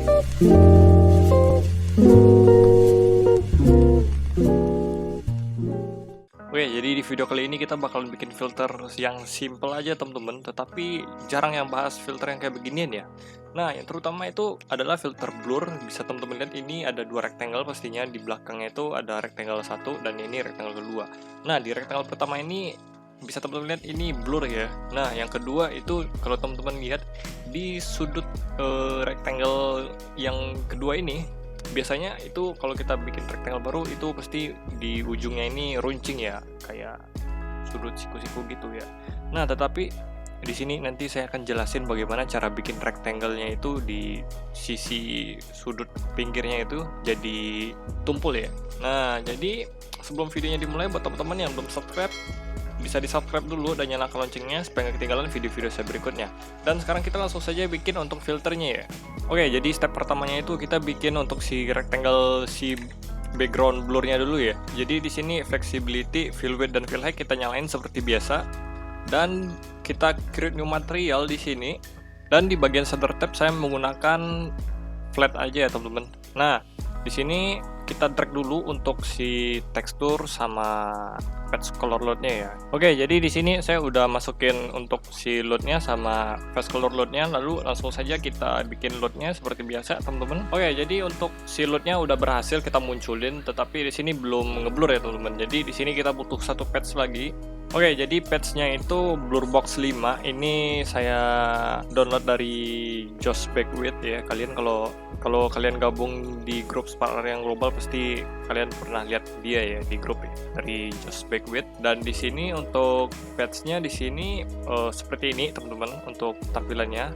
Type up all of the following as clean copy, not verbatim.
Oke, jadi di video kali ini kita bakalan bikin filter yang simple aja teman-teman, tetapi jarang yang bahas filter yang kayak beginian ya. Nah, yang terutama itu adalah filter blur. Bisa teman-teman lihat ini ada dua rectangle pastinya, di belakangnya itu ada rectangle satu dan ini rectangle kedua. Nah, di rectangle pertama ini bisa teman-teman lihat ini blur ya. Nah, yang kedua itu kalau teman-teman lihat di sudut rectangle yang kedua ini, biasanya itu kalau kita bikin rectangle baru itu pasti di ujungnya ini runcing ya, kayak sudut siku-siku gitu ya. Nah, tetapi di sini nanti saya akan jelasin bagaimana cara bikin rectangle-nya itu di sisi sudut pinggirnya itu jadi tumpul ya. Nah, jadi sebelum videonya dimulai, buat teman-teman yang belum subscribe, bisa di subscribe dulu dan nyalakan loncengnya supaya nggak ketinggalan video-video saya berikutnya. Dan sekarang kita langsung saja bikin untuk filternya ya. Oke, jadi step pertamanya itu kita bikin untuk si rectangle, si background blurnya dulu ya. Jadi di sini flexibility, fill width dan fill height kita nyalain seperti biasa. Dan kita create new material di sini. Dan di bagian center tab saya menggunakan flat aja ya teman-teman. Nah, di sini kita drag dulu untuk si tekstur sama patch color load-nya ya. Oke, jadi di sini saya udah masukin untuk si load-nya sama patch color load-nya, lalu langsung saja kita bikin load-nya seperti biasa, teman-teman. Oke, jadi untuk si load-nya udah berhasil kita munculin, tetapi di sini belum ngeblur ya, teman-teman. Jadi di sini kita butuh satu patch lagi. Oke, jadi patch-nya itu Blurbox 5. Ini saya download dari Just Backwit ya. Kalian kalau kalian gabung di grup Spark yang global pasti kalian pernah lihat dia ya di grup ya, dari Just Backwit. Dan di sini untuk patch-nya di sini seperti ini teman-teman untuk tampilannya.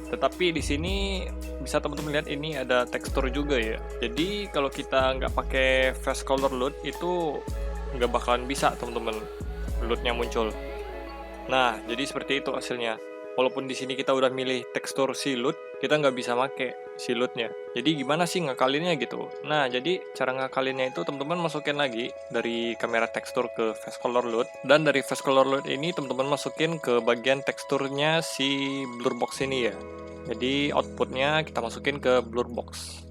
Tetapi di sini bisa teman-teman lihat ini ada tekstur juga ya. Jadi kalau kita nggak pakai fast color load itu nggak bakalan bisa teman-teman load-nya muncul. Nah, jadi seperti itu hasilnya. Walaupun di sini kita udah milih tekstur si load, kita nggak bisa make si load-nya. Jadi gimana sih ngakalinnya gitu? Nah, jadi cara ngakalinnya itu teman-teman masukin lagi dari kamera tekstur ke fast color load, dan dari fast color load ini teman-teman masukin ke bagian teksturnya si blur box ini ya. Jadi outputnya kita masukin ke blur box.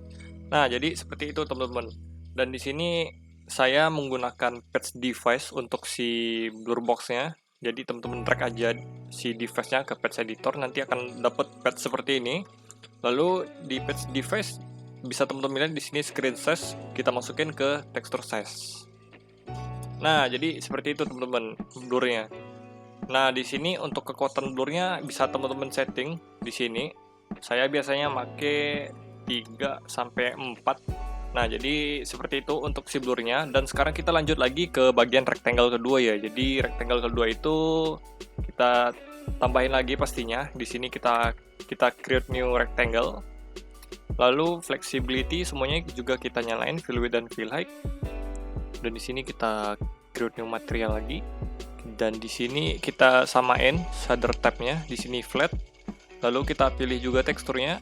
Nah, jadi seperti itu teman-teman. Dan di sini saya menggunakan patch device untuk si blur box-nya. Jadi teman-teman drag aja si device-nya ke patch editor, nanti akan dapat patch seperti ini. Lalu di patch device bisa teman-teman lihat di sini screen size kita masukin ke texture size. Nah, jadi seperti itu teman-teman blurnya. Nah, di sini untuk kekuatan blurnya bisa teman-teman setting di sini. Saya biasanya pakai 3 sampai 4. Nah, jadi seperti itu untuk si blurnya. Dan sekarang kita lanjut lagi ke bagian rectangle kedua ya. Jadi rectangle kedua itu kita tambahin lagi pastinya. Di sini kita create new rectangle. Lalu flexibility semuanya juga kita nyalain, fill width dan fill height. Dan di sini kita create new material lagi. Dan di sini kita samain shader tab-nya. Di sini flat. Lalu kita pilih juga teksturnya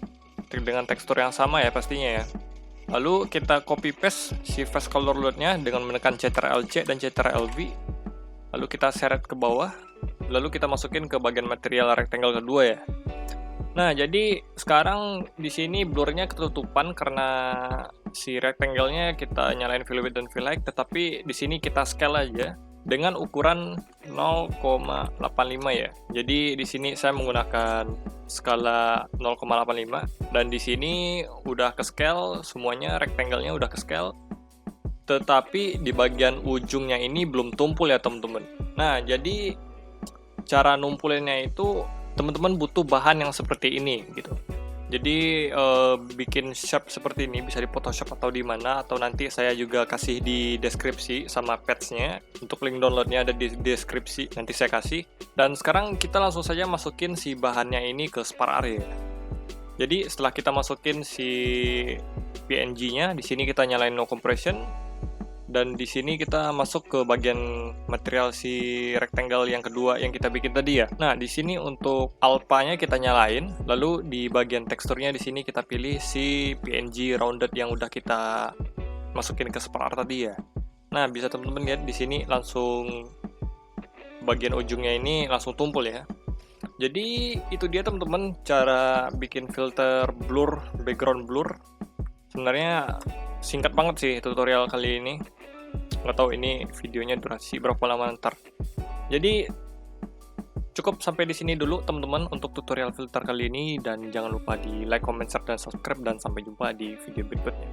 dengan tekstur yang sama ya pastinya ya. Lalu kita copy paste si fast color load-nya dengan menekan Ctrl+C dan Ctrl+V. Lalu kita seret ke bawah. Lalu kita masukin ke bagian material rectangle kedua ya. Nah, jadi sekarang di sini blurnya ketutupan karena si rectangle-nya kita nyalain fill width dan fill height, tetapi di sini kita scale aja dengan ukuran 0,85 ya. Jadi di sini saya menggunakan skala 0,85 dan di sini udah ke scale semuanya, rectangle-nya udah ke scale. Tetapi di bagian ujungnya ini belum tumpul ya, teman-teman. Nah, jadi cara numpulinnya itu teman-teman butuh bahan yang seperti ini gitu. Jadi bikin shape seperti ini bisa di Photoshop atau di mana, atau nanti saya juga kasih di deskripsi sama patch-nya. Untuk link downloadnya ada di deskripsi, nanti saya kasih. Dan sekarang kita langsung saja masukin si bahannya ini ke Spark ya. Jadi setelah kita masukin si PNG-nya, di sini kita nyalain no compression. Dan di sini kita masuk ke bagian material si rectangle yang kedua yang kita bikin tadi ya. Nah, di sini untuk alpha-nya kita nyalain, lalu di bagian teksturnya di sini kita pilih si PNG rounded yang udah kita masukin ke Spark tadi ya. Nah, bisa teman-teman lihat di sini langsung bagian ujungnya ini langsung tumpul ya. Jadi itu dia teman-teman cara bikin filter blur, background blur. Sebenarnya singkat banget sih tutorial kali ini. Nggak tahu ini videonya durasi berapa lama ntar. Jadi cukup sampai di sini dulu teman-teman untuk tutorial filter kali ini, dan jangan lupa di like, comment, share, dan subscribe, dan sampai jumpa di video berikutnya.